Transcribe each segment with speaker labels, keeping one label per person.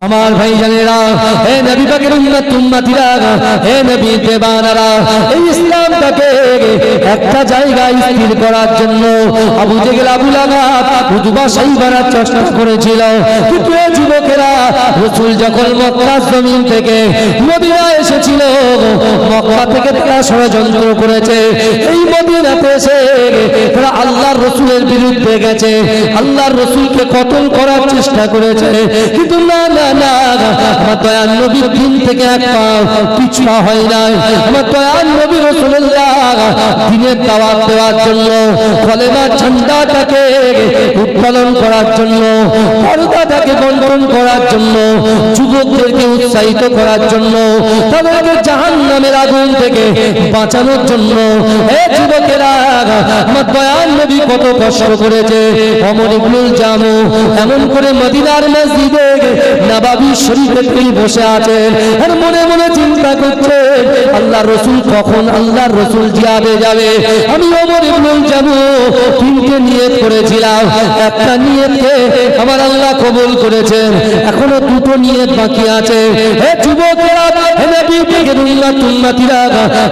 Speaker 1: আমার ভাইজানেরা, হে নবী পাকের উম্মত উম্মতিরা, হে নবী দেবানারা, এই ইসলামটাকে একটা জায়গায় স্থির করার জন্য আবু জেহেল আবু লাহাব উতবা সাইবারা চেষ্টা করেছিল। কিন্তু এই যুবকেরা রাসূল যখন মক্কার জমিন থেকে মদিনায় এসেছিল, মক্কা থেকে তারা ষড়যন্ত্র করেছে, এই মদিনাতে এসে তারা আল্লাহর রাসূলের বিরুদ্ধে গেছে, আল্লাহর রাসূলকে কতল করার চেষ্টা করেছে। কিন্তু না না না, আমার দয়ার নবীর দিন থেকে এক পা পিছু হয় না। আমার দয়ার নবী রাসূলুল্লাহ দিনের দাওয়াত দেওয়ার জন্য, কলেমার ঝান্ডাটাকে উত্তোলন করার জন্য, পর্দাটাকে বন্ধন করার জন্য, যুবকদেরকে উৎসাহিত করার জন্য, তাদেরকে জাহান্নামের আগুন থেকে বাঁচানোর জন্য, এই যুবকেরা আমার দয়ার নবী কত কষ্ট করেছে। ওমর ইবনুল জামু এমন করে মদিনার মসজিদে নববী শরীফে তিনি বসে আছেন আর মনে মনে চিন্তা করছে, আল্লাহর রাসূল কখন আল্লাহর রাসূল জিহাদে যাবে। আমি ওমর ইবনুল জামু তিনটে নিয়ত করেছিলাম, একটা নিয়তকে আমার আল্লাহ কবুল করেছেন, এখনো দুটো নিয়ত বাকি আছে। হে যুবকেরা, হে নবী পাকের উম্মত উম্মতিরা,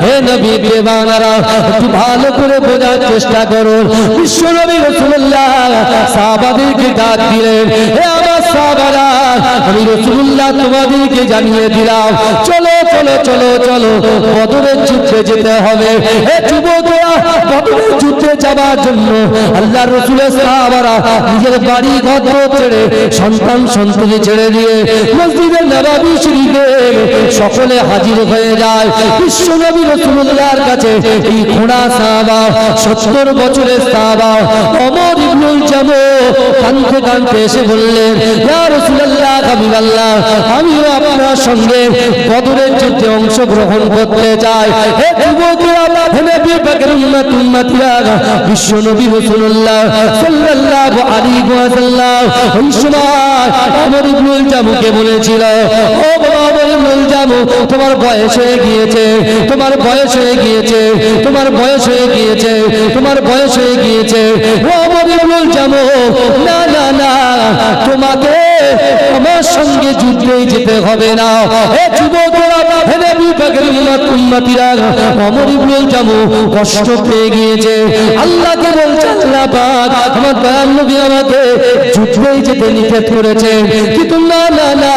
Speaker 1: হে নবী দেবানারা, একটু ভালো করে বোঝার চেষ্টা করো। বিশ্ব নবী রাসূলুল্লাহ সাহাবাদেরকে ডাক দিলেন, হে আমার সাহাবারা, আমি রাসূলুল্লাহ তোমাদেরকে জানিয়ে দিলাম, চলো চলো চলো চলো বদরের যুদ্ধে যেতে হবে। হে যুবকেরা, বদরের যুদ্ধে যাবার জন্য আল্লাহর রাসূলের সাহাবারা নিজের বাড়ি ঘর ছেড়ে, সন্তান সন্ততি ছেড়ে দিয়ে মসজিদে নববী শরীফে সকলে হাজির হয়ে যায়। বিশ্ব নবী রাসূলুল্লাহর কাছে এই খোঁড়া সাহাবা, 70 বছরের সাহাবা ওমর ইবনুল জামু কাঁদতে কাঁদতে এসে বললেন, ইয়া রাসূলুল্লাহ, হাবিবাল্লাহ, আমিও আপনার সঙ্গে বদরের যুদ্ধে অংশগ্রহণ করতে চাই। হে যুবকেরা, হে নবী পাকের উম্মত উম্মতিরা, বিশ্ব নবী রাসূলুল্লাহ সাল্লাল্লাহু আলাইহি ওয়াসাল্লাম ওই সময় ওমর ইবনুল জামুকে বলেছিল, ও বাবা ওমর ইবনুল জামু, তোমার বয়স হয়ে গিয়েছে, তোমার বয়স হয়ে গিয়েছে, তোমার বয়স হয়ে গিয়েছে, তোমার বয়স হয়ে গিয়েছে। ওমর ইবনুল জামু, না না না, তোমাকে আমার সঙ্গে যুদ্ধে যেতে হবে না। হে যুবকেরা, হে নবী পাকের উম্মত উম্মতিরা, ওমর ইবনুল জামু কষ্ট পেয়ে গিয়েছে, আল্লাহকে বলছে, আল্লাহ পাক, আমার দয়ার নবী আমাকে যুদ্ধে যেতে নিষেধ করেছে, কিন্তু না না না,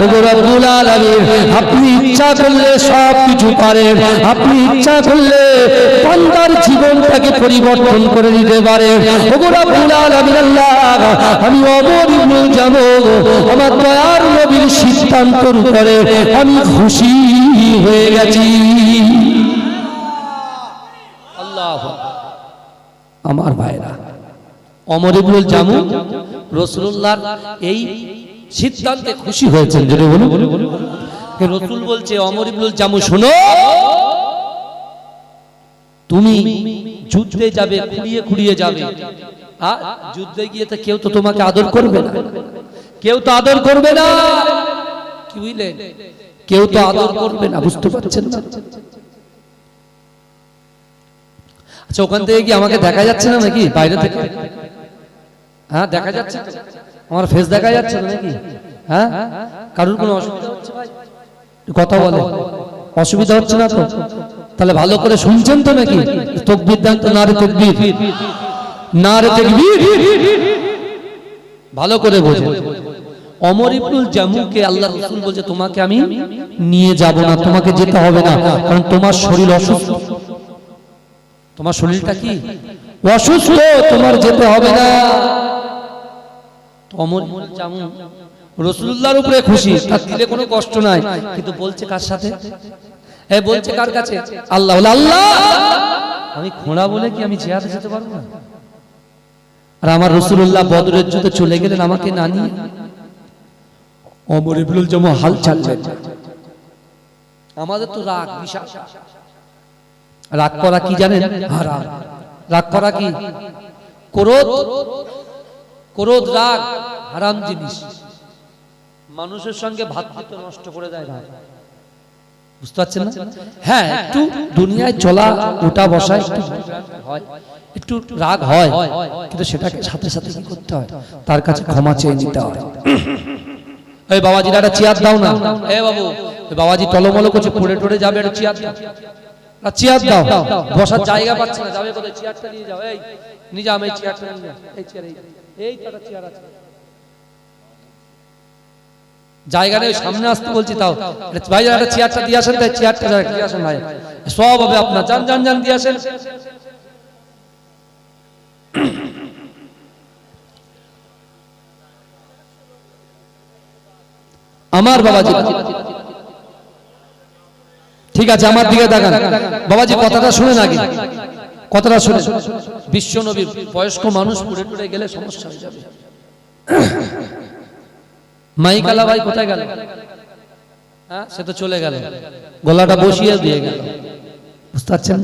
Speaker 1: ওগো রব্বুল আলামিন, আপনি ইচ্ছা করলে সব কিছু পারেন, আপনি ইচ্ছা করলে বান্দার জীবনটাকে পরিবর্তন করে দিতে পারেন। ওগো রব্বুল আলামিন আল্লাহ, আমি ওমর ইবনুল জামু আমার দয়ার নবীর সিদ্ধান্তের উপরে আমি খুশি হয়ে গেছি। আল্লাহু আমার ভাইরা, ওমর ইবনুল জামু রাসূলুল্লাহর এই সিদ্ধান্তে খুশি হয়েছেন। যদি বলুন, রাসূল বলছে, ওমর ইবনুল জামু শোনো, তুমি যুদ্ধে যাবে, খুঁড়িয়ে খুঁড়িয়ে যাবে, আর যুদ্ধে গিয়ে তো কেউ তো তোমাকে আদর করবে না, কেউ তো আদর করবে না, কি বুঝলেন, কেউ তো আদর করবে না, বুঝতে পারছেন না? আচ্ছা, ওখান থেকে কি আমাকে দেখা যাচ্ছে না নাকি বাইরে থেকে? হ্যাঁ, দেখা যাচ্ছে, আমার ফেস দেখা যাচ্ছে না নাকি? হ্যাঁ, কারোর কোনো অসুবিধা হচ্ছে ভাই? কথা বলে, অসুবিধা হচ্ছে না তো? তাহলে ভালো করে শুনছেন তো নাকি? তাকবীর দেন তো, নারে তাকবীর, নারে তাকবীর, ভালো করে বোঝেন। ওমর ইবনুল জামুকে আল্লাহর রাসূল বলছে, তোমাকে আমি নিয়ে যাব না, তোমাকে যেতে হবে না, কারণ তোমার শরীর অসুস্থ, তোমার শরীরটা কি অসুস্থ, তোমার যেতে হবে না। ওমর ইবনুল জামু রাসূলুল্লাহর উপরে খুশি, তার দিলে কোনো কষ্ট নাই, কিন্তু বলছে কার সাথে? বলছে কার কাছে? আল্লাহ। আল্লাহ, আমি খোঁড়া বলে কি আমি জিহাদে যেতে পারবো না? আর আমার রাসূলুল্লাহ বদরের যুদ্ধে চলে গেলেন আমাকে না নিয়ে। ওমর ইবনুল জামু হাল ছাড়লেন। আমাদের তো রাগ বিশাল, রাগ করা কি জানেন? হারাম। রাগ করা কি? ক্রোধ, ক্রোধ, রাগ হারাম জিনিস, মানুষের সঙ্গে ভাতৃত্ব নষ্ট করে দেয় না, বুঝতে পারছেন না? হ্যাঁ, একটু দুনিয়ায় চলা ওটা বসা একটু হয়, একটু রাগ হয়, কিন্তু সেটাকে সাথে সাথে কি করতে হয়? তার কাছে ক্ষমা চেয়ে নিতে হয়। এই বাবাজির একটা চেয়ার দাও না। এ বাবু, বাবাজি টলমলো করছে, পড়ে টড়ে যাবে, একটা চেয়ার দাও, চেয়ার দাও। বসার জায়গা পাচ্ছে না, যাবে কোথায়? চেয়ারটা নিয়ে যাও, এই নিয়ে যাও, এই চেয়ারটা নিয়ে যাও, এই চেয়ার, এই তো একটা চেয়ার আছে, জায়গা নেই, সামনে আসতে বলছি। তাও ভাই একটা চেয়ারটা দিয়ে আসেন, তাই চেয়ারটা দিয়ে আসেন ভাই, সব হবে আপনার, যান যান যান দিয়ে আসেন। আমার বাবাজি ঠিক আছে, আমার দিকে তাকান বাবাজি, কথাটা শুনেন আগে, কথাটা শুনে। বিশ্ব নবী বয়স্ক মানুষ পড়ে টড়ে গেলে সমস্যা হয়ে যাবে। মাইকালা ভাই কোথায় গেল? হ্যাঁ, সে তো চলে গেল, গলাটা বসিয়ে দিয়ে গেল, বুঝতে পারছেন?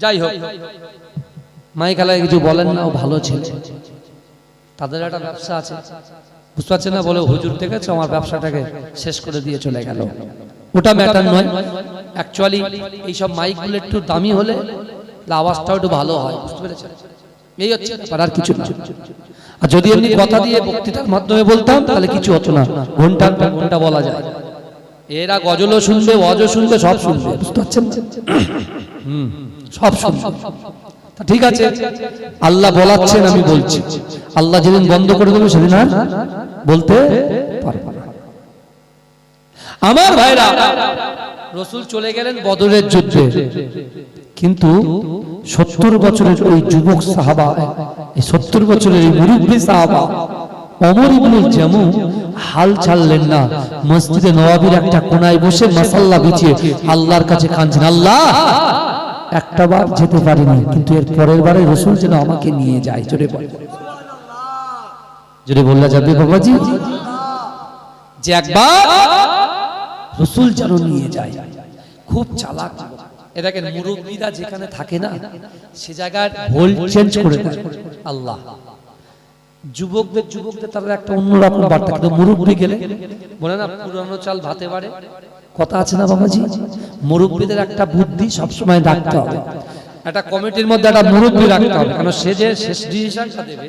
Speaker 1: যাই হোক, মাইকালায় কিছু বলেন না, ও ভালো ছেলে, তাদের একটা ব্যবসা আছে, বুঝতে পারছেন না? বলে হুজুর দেখেছো আমার ব্যবসাটাকে শেষ করে দিয়ে চলে গেল। ওটা ম্যাটার নয়, অ্যাকচুয়ালি এইসব মাইকগুলো একটু দামি হলে আওয়াজটাও একটু ভালো হয়, বুঝতে পেরেছেন? এই হচ্ছে ব্যাপার, আর কিছু না। আর যদি এমনি কথা দিয়ে বক্তৃতার মাধ্যমে বলতাম তাহলে কিছু হতো না, ঘন্টা ঘন্টা বলা যায়। এরা গজলও শুনবে, ওয়াজও শুনবে, সব শুনবে, বুঝতে পারছেন? সব শুনবে। ঠিক আছে, আল্লাহ বলাচ্ছেন, আমি বলছি, আল্লাহ যেদিন বন্ধ করে দেবে সেদিন আর বলতে পারবো না। আমার ভাইরা, রাসূল চলে গেলেন বদরের যুদ্ধে, কিন্তু 70 বছরের ওই যুবক সাহাবা, এই 70 বছরের এই মুরব্বী সাহাবা ওমর ইবনুল জামু হাল ছাড়লেন না। মসজিদে নববীর একটা কোনায় বসে মাসাল্লা বিছিয়ে আল্লাহর কাছে কাঁদছেন, আল্লাহ একটা বার যেতে পারিনি, কিন্তু এর পরের বারে রাসূল যেন আমাকে নিয়ে যায়। জোরে বল, জোরে বললা যাবে বাবাজি, যে একবার রাসূল যেন নিয়ে যায়। খুব চালাক এটাকে, মুরব্বীরা যেখানে থাকে না সে জায়গায় হোল্ড চেঞ্জ করে দেয় আল্লাহ। যুবকদের তাদের একটা অন্যরকম বার্তা, কিন্তু মুরব্বী গেলে বলে না পুরানো চাল ভাতে বাড়ে, কথা আছে না বাবাজি? মুরব্বীদের একটা বুদ্ধি সবসময় রাখতে হবে, একটা কমিটির মধ্যে একটা মুরব্বী রাখতে হবে, কারণ সে যে শেষ ডিসিশনটা দেবে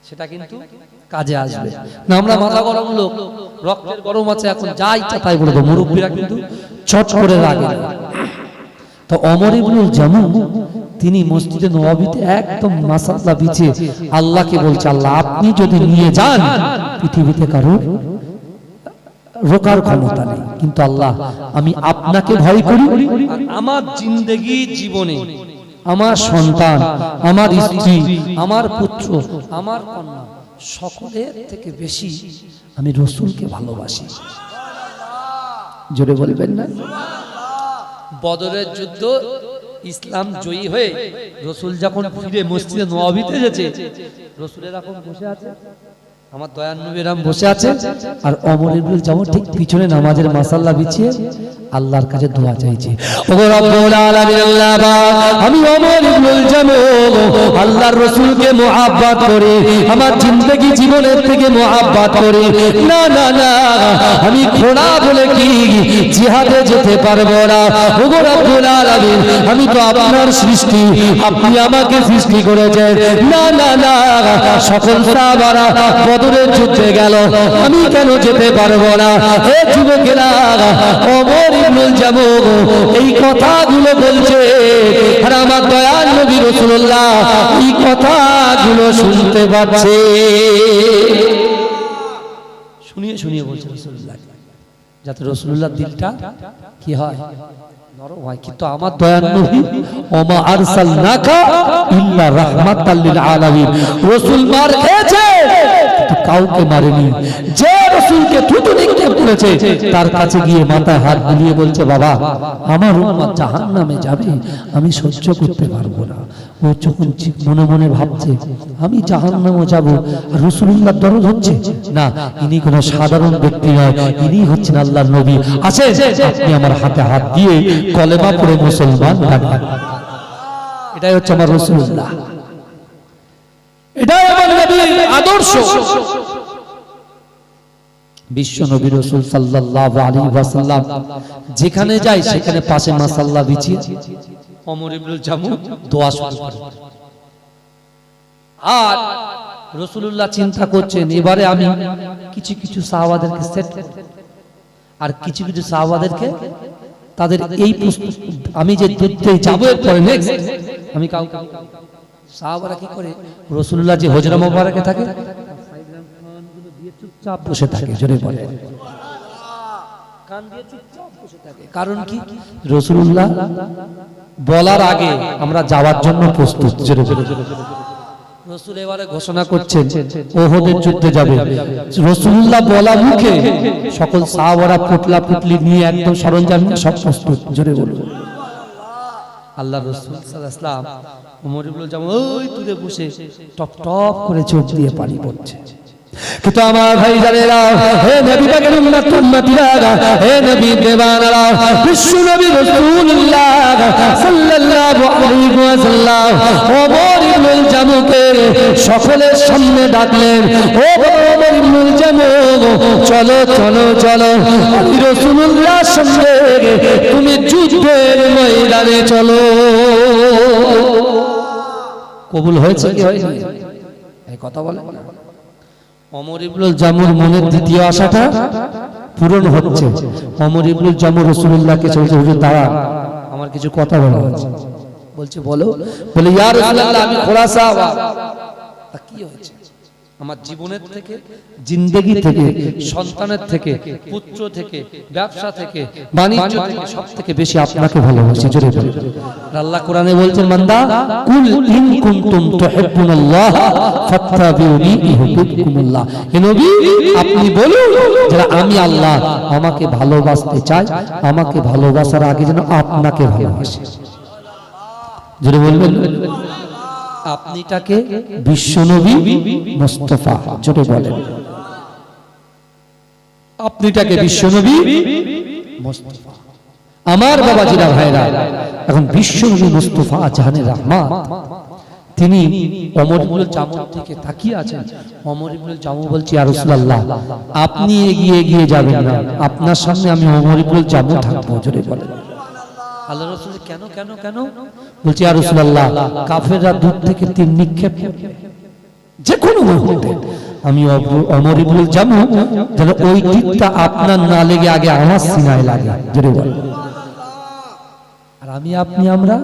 Speaker 1: সেটা কিন্তু কাজে আসবে না। আমরা মাথা গরম লোক, রক্তের গরম আছে, এখন যা ইচ্ছা তাই বলবো, মুরব্বীরা কিন্তু চট করে রাখে। তো ওমর ইবনুল জামু তিনি মসজিদে নববীতে একদম মাসাল্লা বিছিয়ে আল্লাহকে বলছে, আল্লাহ আপনি যদি নিয়ে যান পৃথিবীতে কারোর রোকার ক্ষমতা নেই, কিন্তু আল্লাহ আমি আপনাকে ভয় করি, আমার জিন্দেগি জীবনে আমার সন্তান, আমার স্ত্রী, আমার পুত্র, আমার কন্যা সকলের থেকে বেশি আমি রাসূলকে ভালোবাসি। জোরে বলবেন না? বদরের যুদ্ধ ইসলাম জয়ী হয়ে রাসূল যখন ফিরে মসজিদে নববীতে এসেছে, রাসূল এরকম বসে আছে, আমার দয়ার নবী রাম বসে আছে, আর ওমর ইবনুল জামু ঠিক পিছনে নামাজের মাসাল্লা বিছিয়ে আল্লাহর কাছে দোয়া চাইছে। ওগো রব্বুল আলামিন, আল্লাহ পাক, আমি ওমর ইবনুল জামু আল্লাহর রাসূলকে মুহাব্বত করি, আমার জিন্দেগি জীবনের থেকে মুহাব্বত করি, না না না আমি খোড়া বলে কি জিহাদে যেতে পারবো না। ওগো রব্বুল আলামিন, আমি তো আপনার সৃষ্টি, আপনি আমাকে সৃষ্টি করেছেন, না না না সকল সাহাবারা বদরের যুদ্ধে গেল, আমি কেন যেতে পারবো না? হে যুবকেরা, ওমর ইবনুল জামু এই কথাগুলো বলছে, আর আমার দয়াল নবী রাসূলুল্লাহ এই কথাগুলো শুনতে পাচ্ছে। শুনিয়ে শুনিয়ে বলছে রাসূলুল্লাহ, যাতে রাসূলুল্লাহর দিলটা কি হয়, নরম হয়। কিন্তু আমার দয়াল নবী, ওমা আরসালনাকা ইল্লা রাহমাতাল লিল আলামিন, রাসূল মার খেয়েছে কাউকে মারেনি। যে রাসূলকে থুতু নিক্ষেপ করেছে তার কাছে গিয়ে মাথায় হাত বুলিয়ে বলছে, বাবা আমার উম্মত জাহান্নামে যাবে, আমি সহ্য করতে পারবো না। ও যখন মনে মনে ভাবছে আমি জাহান্নামে যাব, আর রাসূলুল্লাহ দরদ হচ্ছে না, ইনি কোনো সাধারণ ব্যক্তি নয়, ইনি হচ্ছেন আল্লাহর নবী। আছে আপনি আমার হাতে হাত দিয়ে কলেমা পড়ে মুসলমান বানান। এটাই হচ্ছে আমার রাসূলুল্লাহ, এটাই আমার নবীর আদর্শ। বিশ্ব নবী রাসূল সাল্লাল্লাহু আলাইহি ওয়াসাল্লাম যেখানে যায় সেখানে পাশে মাসাল্লা বিছিয়ে ওমর ইবনুল জামু দোয়া শুরু করে। আর রাসূলুল্লাহ চিন্তা করছেন এবারে আমি কিছু কিছু সাহাবাদেরকে সেট আর কিছু কিছু সাহাবাদেরকে তাদের এই আমি যে যুদ্ধে যাবো এরপরে নেক্সট আমি কাউকে সাহাবারা কি করে রাসূলুল্লাহ যে হুজরা মোবারকে থাকে চুপচাপ বসে থাকে জোরে বলে কান দিয়ে চুপচাপ বসে থাকে কারণ কি রাসূলুল্লাহ বলার আগে আমরা যাওয়ার জন্য প্রস্তুত জোরে বলে রাসূল এবারে ঘোষণা করছেন ওহদের যুদ্ধে যাবে রাসূলুল্লাহ বলা মুখে সকল সাহাবারা পুতলা পুতলি নিয়ে একদম সরঞ্জাম সব প্রস্তুত জোরে বলে আল্লাহর রাসূল সাল্লাল্লাহু আলাইহি ওয়াসাল্লাম ওমর ইবনে জামা ওই দূরে বসে টপ টপ করে চোখ দিয়ে পানি পড়ছে কিন্তু আমার ভাই জানেরা হে নবী পাকের উম্মতিরা হে নবী দেওয়ানারা বিশ্ব নবী রাসূলুল্লাহ সাল্লাল্লাহু আলাইহি ওয়াসাল্লাম ওমর ইবনে জামুকে সকলের সামনে ডাকলেন ও ওমর ইবনে জামু চলো চলো চলো আমি রাসূলুল্লাহর সঙ্গে তুমি যুদ্ধের ময়দানে চলো কবুল হয়েছে কি হয়নি এই কথা বলে ওমর ইবনে জামুর মনের দ্বিতীয় আশাটা পূরণ হচ্ছে ওমর ইবনে জামু রাসূলুল্লাহকে বলছে হুজুর দাঁড়ান আমার কিছু কথা বলা আছে বলছে বলো বলে ইয়া রাসূলুল্লাহ আমি খোড়া সাহাবা কি হয়েছে আমার জীবনের থেকে জিন্দেগি থেকে সন্তানের থেকে পুত্র থেকে ব্যবসা থেকে বাণিজ্য থেকে সবথেকে বেশি আপনাকে ভালোবাসি জোরে বলে আল্লাহ কোরআনে বলছেন বান্দা কুল ইন কুনতুম তুহিব্বুনাল্লাহ ফাত্তাবিউনি ইউহিব্বুকুমুল্লাহ হে নবী আপনি বলুন যারা আমি আল্লাহ আমাকে ভালোবাসতে চাই আমাকে ভালোবাসার আগে যেন আপনাকে ভালোবাসে জোরে বলবেন আপনিটাকে বিশ্বনবী মুস্তাফা জোরে বলেন আপনিটাকে বিশ্বনবী মুস্তাফা আমার বাবাজিরা ভাইরা এখন বিশ্বনবী মুস্তাফা জাহানের রহমত তিনি ওমর ইবনে জামু থেকে তাকিয়ে আছেন ওমর ইবনে জামু বলছে ইয়া রাসূলুল্লাহ আপনি এগিয়ে এগিয়ে যাবেন না আপনার সামনে আমি ওমর ইবনে জামু থাকবো জোরে বলেন আল্লাহ রাসূল কেন কেন কেন বলছে ইয়া রাসূলুল্লাহ কাফেররা দূর থেকে তীর নিক্ষেপ যে কোনো মুহূর্তে আমি ওমর ইবনে জামু যেন ওই তীরটা আপনার না লেগে আগে আমার সিনায় লাগে জোরে বলেন আর আমি আপনি আমরা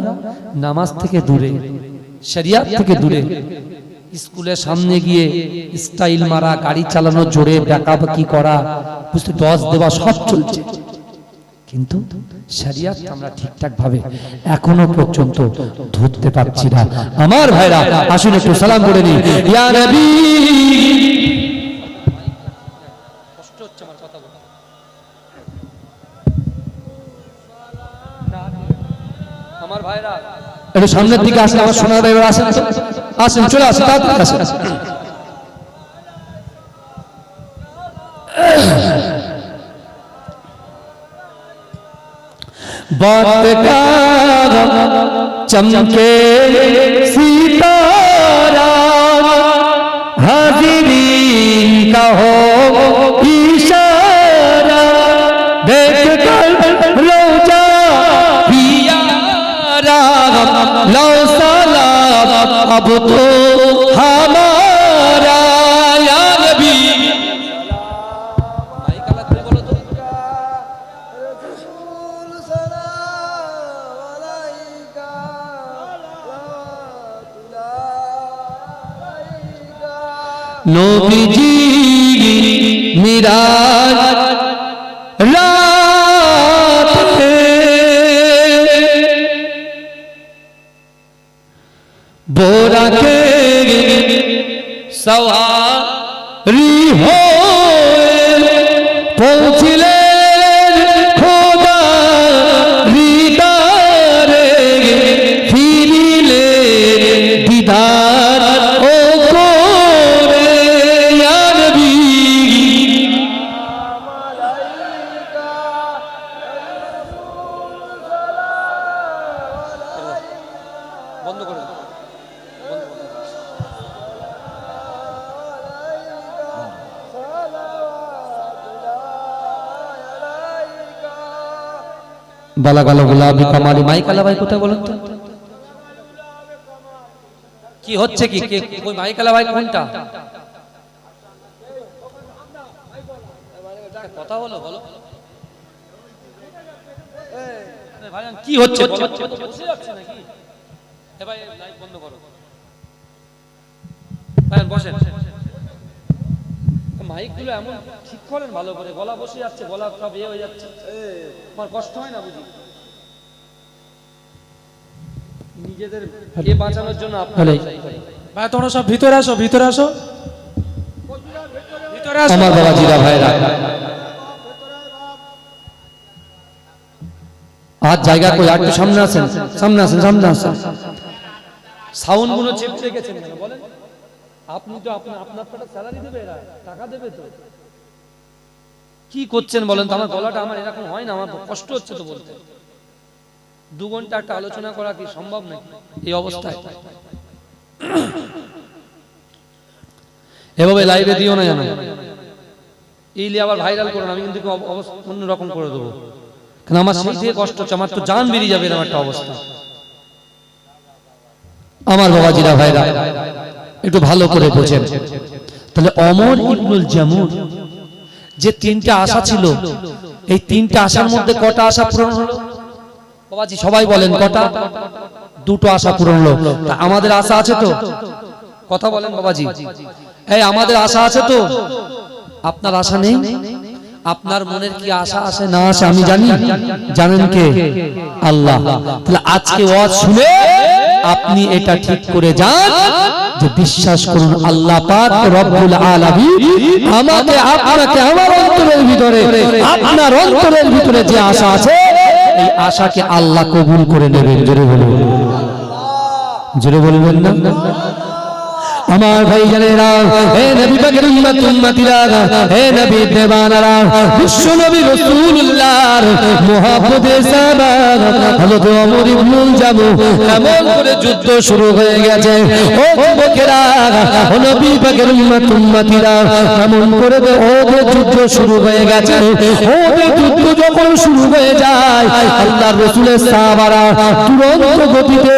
Speaker 1: নামাজ থেকে দূরে শরিয়ত থেকে দূরে স্কুলের সামনে গিয়ে স্টাইল মারা গাড়ি চালানো জোরে বেকাবকি করা বুঝতে টস দেওয়া সব চলছে কিন্তু শরিয়ত আমরা ঠিকঠাক ভাবে এখনো পর্যন্ত ধরতে পারছি না আমার ভাইরা আসুন একটু সালাম করে নিই ইয়া নবী কষ্ট হচ্ছে আমার কথা বলতে আমার ভাইরা একটু সামনের দিকে আসেন আমার সোনার ভাইরা আসেন আসেন চলে আসেন তাড়াতাড়ি আসেন बात का चमके सितारा हाजिरीन का हो इशारा देख कर रोजा पियारा लो सलाम अब तो हमारा या नबी नबीजी मिराज रात बोरा के सवारी हो पहुँचले खोदा दीदारे फिरिले दीदार বালা গালো গোলাপি কামালি মাইকালা ভাই কোথায় বলেন তো কি হচ্ছে কি ওই মাইকালা ভাই কোনটা কথা হলো বলো ভাইজান কি হচ্ছে বসে যাচ্ছে নাকি এ ভাই লাইট বন্ধ করো ভাই বসেন মাইকগুলো এমন ঠিক করেন ভালো করে গলা বসে যাচ্ছে গলা সব ইয়ে হয়ে যাচ্ছে আমার কষ্ট হয় না বুঝি নিজেদের কে বাঁচানোর জন্য আপনারা
Speaker 2: ভাই তোমরা সব ভিতরে আসো ভিতরে আসো ভিতরে আসো
Speaker 1: আমার বাবাজিরা ভাইরা আর জায়গা কই একটু সামনে আসেন সামনে আসেন সামনে আসেন সাউন্ড গুলো চেপে রেখেছেন কেন বলেন আপনি তো আপনার স্যালারি দেবে এরা টাকা দেবে তো কি করছেন বলেন তো আমার গলাটা আমার এরকম হয় না আমার কষ্ট হচ্ছে তো বলতে 2 ঘন্টা একটা আলোচনা করা কি সম্ভব নাকি এই অবস্থায় এভাবে লাইভে দিও না জানো এইলি আবার ভাইরাল করো না আমি কিন্তু অন্য রকম করে দেবো কারণ আমার সেই থেকে কষ্ট হচ্ছে আমার তো জান বেরিয়ে যাবে এরকম একটা অবস্থা আমার বাবাজিরা ভাইরা একটু ভালো করে বোঝেন তাহলে ওমর ইবনুল জামুর যে 3টা আশা ছিল এই 3টা আশার মধ্যে কটা আশা পূরণ হলো বাবাজি সবাই বলেন কটা 2টো আশা পূরণ হলো আমাদের আশা আছে তো কথা বলেন বাবাজি এই আমাদের আশা আছে তো আপনার আশা নেই আপনার মনের কি আশা আছে না আছে আমি জানি জানেন কে আল্লাহ তাহলে আজকে ওয়াজ শুনে আপনি এটা ঠিক করে যান যে বিশ্বাস করুন আল্লাহ পাক রব্বুল আলামিন আমাকে আপনাকে আমার অন্তরের ভিতরে আপনার অন্তরের ভিতরে যে আশা আছে এই আশাকে আল্লাহ কবুল করে নেবেন জোরে বলবেন না আমার ভাইজানেরা হে নবী পাকের উম্মতিরা হে নবী দেওয়ানারা বিশ্ব নবী রাসূলুল্লাহর মুহাব্বতে সাহাবা হযরত ওমর ইবনুল জামু এমন করে যুদ্ধ শুরু হয়ে গেছে ও যুবকেরা ও নবী পাকের উম্মতিরা এমন করে ওদের যুদ্ধ শুরু হয়ে গেছে ওদের যুদ্ধ যখন শুরু হয়ে যায় আল্লাহর রাসূলের সাহাবারা তুরন্ত গতিতে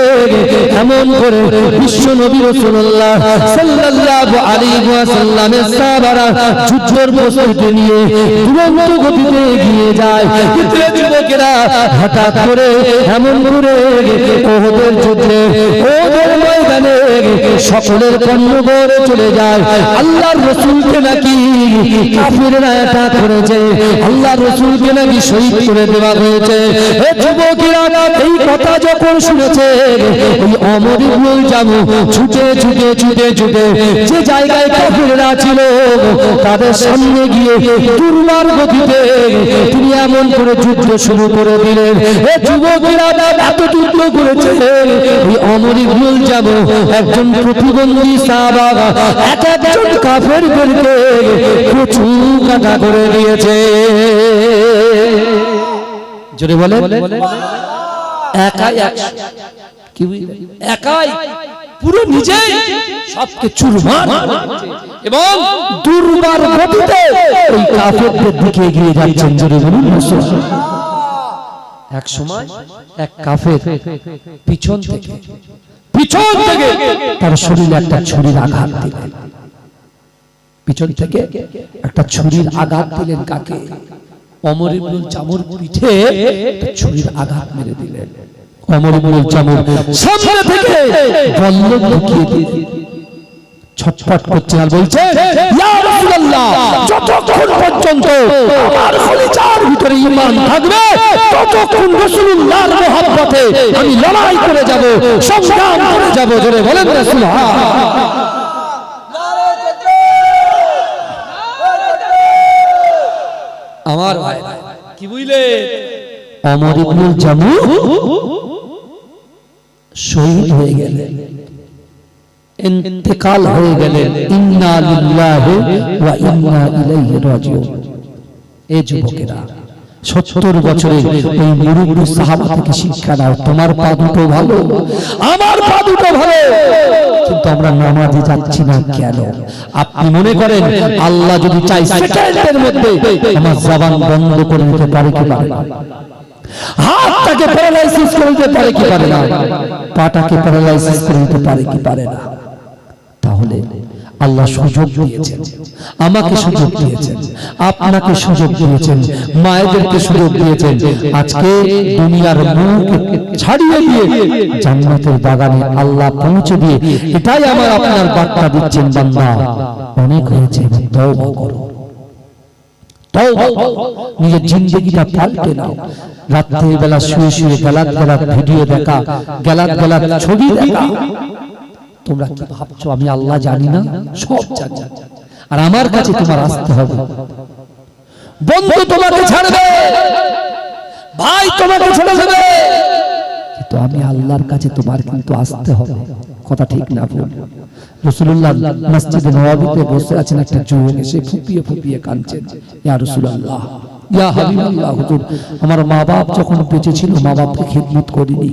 Speaker 1: এমন করে বিশ্ব নবী রাসূলুল্লাহ সাল্লাল্লাহু আলাইহি ওয়াসাল্লামের সাহাবারা যুদ্ধের প্রস্তুতি নিয়ে দুরন্ত গতিতে এগিয়ে যায় কিন্তু যুবকেরা হঠাৎ করে এমন করে ওহদের যুদ্ধে ওহদের ময়দানে সকলের কর্ণগড়ে চলে যায় আল্লাহর রাসূলকে নাকি কাফিররা অ্যাটাক করেছে আল্লাহর রাসূলকে নাকি শহীদ করে দেওয়া হয়েছে এই যুবকেরা এই কথা যখন শুনেছে ওই ওমর ইবনুল জামু ছুটে ছুটে ছুটে ছুটে যে জায়গায় কাফিররা ছিল তাদের সামনে গিয়ে দুর্বার গতিতে তিনি এমন করে যুদ্ধ শুরু করে দিলেন এই যুবকেরা এত যুদ্ধ করেছে ওই ওমর ইবনুল জামু একজন প্রতিবন্ধী সাহাবা এক একজন কাফেরদেরকে কুচু কাটা করে দিয়েছে জোরে বলে একাই কি একাই পুরো নিজেই সবকে চুরমার এবং দুর্বার গতিতে ওই কাফেরদের দিকে এগিয়ে যাচ্ছেন জোরে বলুন এক সময় এক কাফের পিছন থেকে তার শরীরে একটা ছুরির আঘাত দিলেন পিছন থেকে একটা ছুরির আঘাত দিলেন কাকে ওমর ইবনুল জামুর পিঠে ছুরির আঘাত মেরে দিলেন ওমর ইবনুল জামু সামনে থেকে বন্দুক ঢুকিয়ে দিয়ে ছটফট করছে আর বলছে ইয়া রাসূলুল্লাহ যতক্ষণ পর্যন্ত আমার খলিজার ভিতরে ঈমান থাকবে ততক্ষণ রাসূলুল্লাহর মহব্বতে আমি লড়াই করে যাব সংগ্রাম করে যাব জোরে বলেন না সুবহানাল্লাহ আমার ভাই কি বুঝলে ওমর ইবনুল জামু শহীদ হয়ে গেলেন ইন্তেকাল হয়ে গেলেন ইন্না লিল্লাহি ওয়া ইন্না ইলাইহি রাজিউন এই যুবকেরা 70 বছরের এই মুরুব্বি সাহাবা থেকে শিক্ষা নাও তোমার পা দুটো ভালো আমার পা দুটো ভালো কিন্তু আমরা নামাজে যাচ্ছি না কেন আপনি মনে করেন আল্লাহ যদি চাই সেকেন্ডের মধ্যে আমার জবান বন্ধ করে দিতে পারে কি পারে না হাতটাকে প্যারালাইসিস করে দিতে পারে কি পারে না পাটাকে প্যারালাইসিস করে দিতে পারে কি পারে না তাহলে আল্লাহ সুযোগ দিয়েছেন, আমাকে সুযোগ দিয়েছেন, আপনাকে সুযোগ দিয়েছেন, মায়েদেরকে সুযোগ দিয়েছেন। আজকে দুনিয়ার মুখ ছাড়িয়ে দিয়ে জান্নাতের বাগানে আল্লাহ পৌঁছে দিয়ে এটাই আমার আপনার বার্তা দিচ্ছেন, বান্দা অনেক হয়েছে, তওবা করো, তওবা, নিজের জিন্দেগিটা পাল্টে নাও। রাত্রির বেলা শুয়ে শুয়ে গালাত গালাত ভিডিও দেখা, গালাত গালাত ছবি দেখা, তোমরা কি ভাবছো আমি আল্লাহ জানি না? সব জানি, আর আমার কাছে তোমার আসতে হবে। বন্ধু তোমাকে ছাড়বে, ভাই তোমাকে ছেড়ে দেবে, কিন্তু আমি আল্লাহর কাছে তোমার কিন্তু আসতে হবে। কথা ঠিক না ভুল? রাসূলুল্লাহ মসজিদে নববীতে বসে আছেন, একটা যুবক এসে ফুপিয়ে ফুপিয়ে কাঁদছেন, ইয়া রাসূলুল্লাহ, ইয়া হাবিবাল্লাহ, হুজুর আমার মা বাপ যখন বেঁচে ছিল মা বাপকে খিদমত করিনি,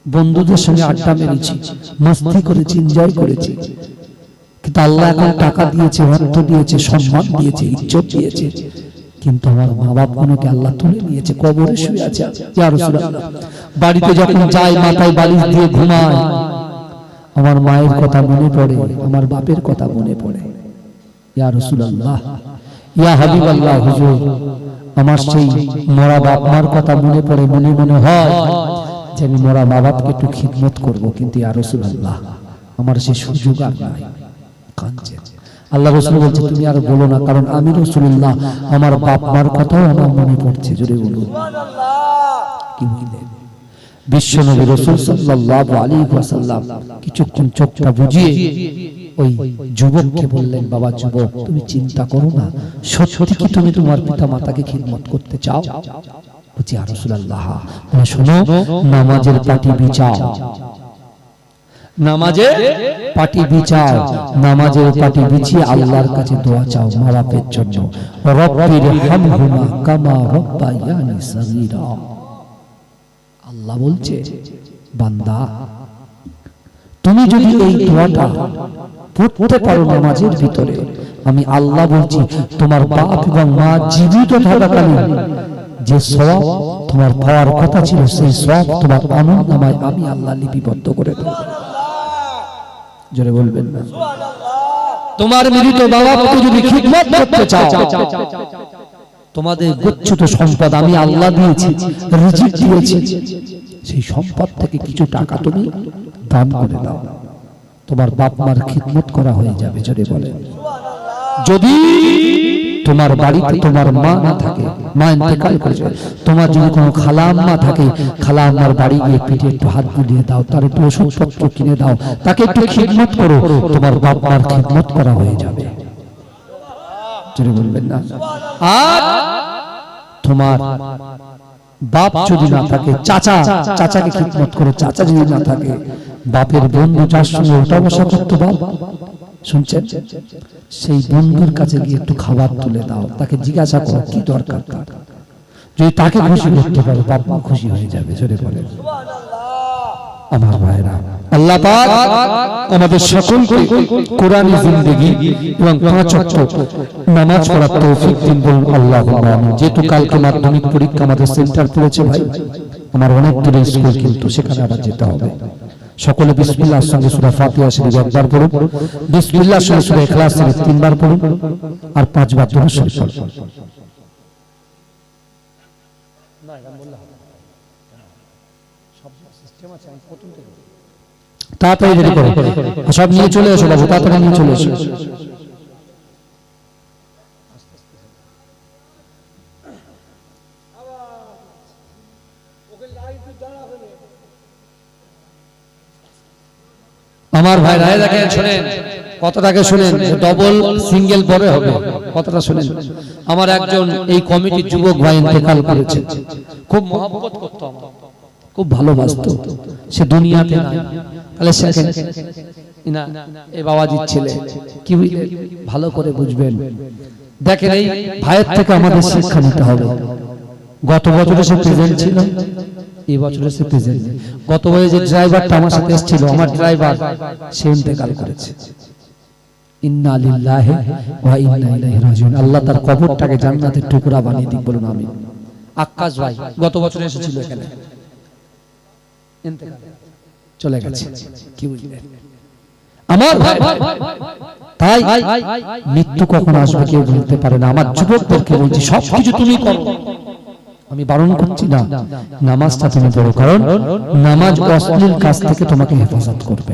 Speaker 1: বন্ধুদের সঙ্গে আড্ডা মেরেছি, মস্তি করেছি, এনজয় করেছি, কিন্তু আল্লাহ এখন টাকা দিয়েছে, অর্থ দিয়েছে, সম্মান দিয়েছে, ইজ্জত দিয়েছে, কিন্তু আমার মা বাপ গুলোকে আল্লাহ তুলে নিয়েছে, কবরে শুয়ে আছে। ইয়া রাসূলুল্লাহ, বাড়িতে যখন যাই মাথায় বালিশ দিয়ে ঘুমায়, আমার মায়ের কথা মনে পড়ে, আমার বাপের কথা মনে পড়ে। ইয়া রাসূলুল্লাহ, ইয়া হাবিবাল্লাহ, হুজুর আমার সেই মরা বাপ মার কথা মনে পড়ে, মনে মনে হয় যে আমি মরা মা বাপকে একটু খিদমত করব, কিন্তু ইয়া রাসূলুল্লাহ আমার সেই সুযোগ আর নাই। কাঁদছে। আল্লাহ রাসূল বলছে তুমি আর বলো না, কারণ আমি রাসূলুল্লাহ আমার বাপ মার কথাও আমার মনে পড়ছে। জোরে বলুন সুবহানাল্লাহ। কি বললেন বিশ্বনবী রাসূল সাল্লাল্লাহু আলাইহি ওয়াসাল্লাম? কিছুক্ষণ চোখটা বুজিয়ে ওই যুবককে বললেন, বাবা যুবক, তুমি চিন্তা করো না, সত্যি কি তুমি তোমার পিতা মাতাকে খিদমত করতে চাও? বলছি ইয়া রাসূলুল্লাহ, বলে শোনো, নামাজের পাটি বিছাও, নামাজের পাটি বিছাও, নামাজের পাটি বিছিয়ে আল্লাহর কাছে দোয়া চাও মা বাপের জন্য। রব্বির হামহুমা কামা রব্বায়ানি সগীরা। আল্লাহ বলছে, বান্দা তুমি যদি এই দোয়াটা পড়তে পারো নামাজের ভিতরে, আমি আল্লাহ বলছি তোমার বাপ এবং মা জীবিত থাকাকালীন যে সওয়াব তোমার পাওয়ার কথা ছিল, সেই সওয়াব তোমার আমলনামায় আমি আল্লাহ লিপিবদ্ধ করে দেব। জোরে বলবেন না সুবহানাল্লাহ। তোমার মৃত বাবাকে যদি খিদমত করতে চাও, তোমাদের গচ্ছিত সম্পদ আমি আল্লাহ দিয়েছি, রিজিক দিয়েছি, সেই সম্পদ থেকে কিছু টাকা তুমি দান করে দাও, তোমার বাপ মার খিদমত করা হয়ে যাবে। জোরে বলেন সুবহানাল্লাহ। যদি তোমার বাড়িতে তোমার মা না থাকে, মা ইন্তেকাল করেছে, তোমার যদি কোনো খালা আম্মা থাকে, খালা আম্মার বাড়ি গিয়ে পিঠে একটু হাত বুলিয়ে দাও, তার একটু ওষুধপত্র কিনে দাও, তাকে একটু খিদমত করো, তোমার বাপ মার খিদমত করা হয়ে যাবে। জোরে বলবেন না। আর তোমার বাপ যদি না থাকে, চাচাকে খিদমত করো, চাচা যদি না থাকে, বাপের বন্ধু যার সঙ্গে ওঠা বসা করতে বাপ, শুনছেন, সেই বন্ধুর কাছে গিয়ে একটু খাবার তুলে দাও, তাকে জিজ্ঞাসা করো কি দরকার তার, যদি তাকে খুশি করতে পারো বাপ মা খুশি হয়ে যাবে। জোরে বলেন সুবহানাল্লাহ। আমার ভাইরা, আল্লাহ পাক আমাদের সকলকে কোরআনী জিন্দেগি এবং 5 ওয়াক্ত নামাজ পড়ার তৌফিক দিন, বলুন আল্লাহুম্মা আমিন। যেহেতু কালকে মাধ্যমিক পরীক্ষা আমাদের সেন্টার পড়েছে ভাই, আমার অনেক দূরে স্কুল, কিন্তু সেখানে আবার যেতে হবে। সকলে বিসমিল্লাহর সঙ্গে সূরা ফাতিহা শরীফ একবার পড়ুন, বিসমিল্লাহর সঙ্গে সূরা ইখলাস শরীফ 3 বার পড়ুন, আর 5 বার দুরূদ শরীফ পড়ুন। তাড়াতাড়ি রেডি করো, সব নিয়ে চলে এসো বাবু, তাড়াতাড়ি নিয়ে চলে এসো। আমার ভাই রায় দেখেন, শুনেন কথাটাকে, শুনেন, ডবল সিঙ্গেল পরে হবে, কথাটা শুনেন। আমার একজন এই কমিটির যুবক ভাই ইন্তেকাল করেছে, খুব মহব্বত করতো, খুব ভালোবাসতো, সে দুনিয়াতে নাই, তাহলে না এই বাবাজির ছেলে, কি বুঝলেন, ভালো করে বুঝবেন। দেখেন এই ভাইয়ের থেকে আমাদের শিক্ষা নিতে হবে। গত বছরে সে প্রেজেন্ট ছিল, এই বছরে সে প্রেজেন্ট। গত বছরে যে ড্রাইভারটা আমার সাথে এসেছিল, আমার ড্রাইভার, সে ইন্তেকাল করেছে। ইন্না লিল্লাহি ওয়া ইন্না ইলাইহি রাজিউন। আল্লাহ তার কবরটাকে জান্নাতের টুকরা বানিয়ে দিক, বলুন আমিন। আক্কাস ভাই গত বছরে এসেছিল এখানে, ইন্তেকাল চলে গেছে, কি বুঝলেন। আমার ভাই, তাই মৃত্যু কখন আসবে কেউ বলতে পারে না। আমার যুবকদেরকে বলছি সবকিছু তুমি করো, আমি বারণ করছি না, নামাজটা তুমি পড়ো, কারণ নামাজ অশ্লীল কাজ থেকে তোমাকে হেফাজত করবে।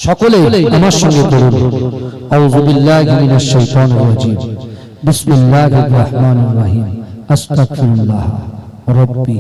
Speaker 1: সকলে আমার সঙ্গে পড়ুন, আউযু বিল্লাহি মিনাশ শাইতানির রাজীম, বিসমিল্লাহির রহমানির রহিম, আস্তাগফিরুল্লাহ রাব্বি।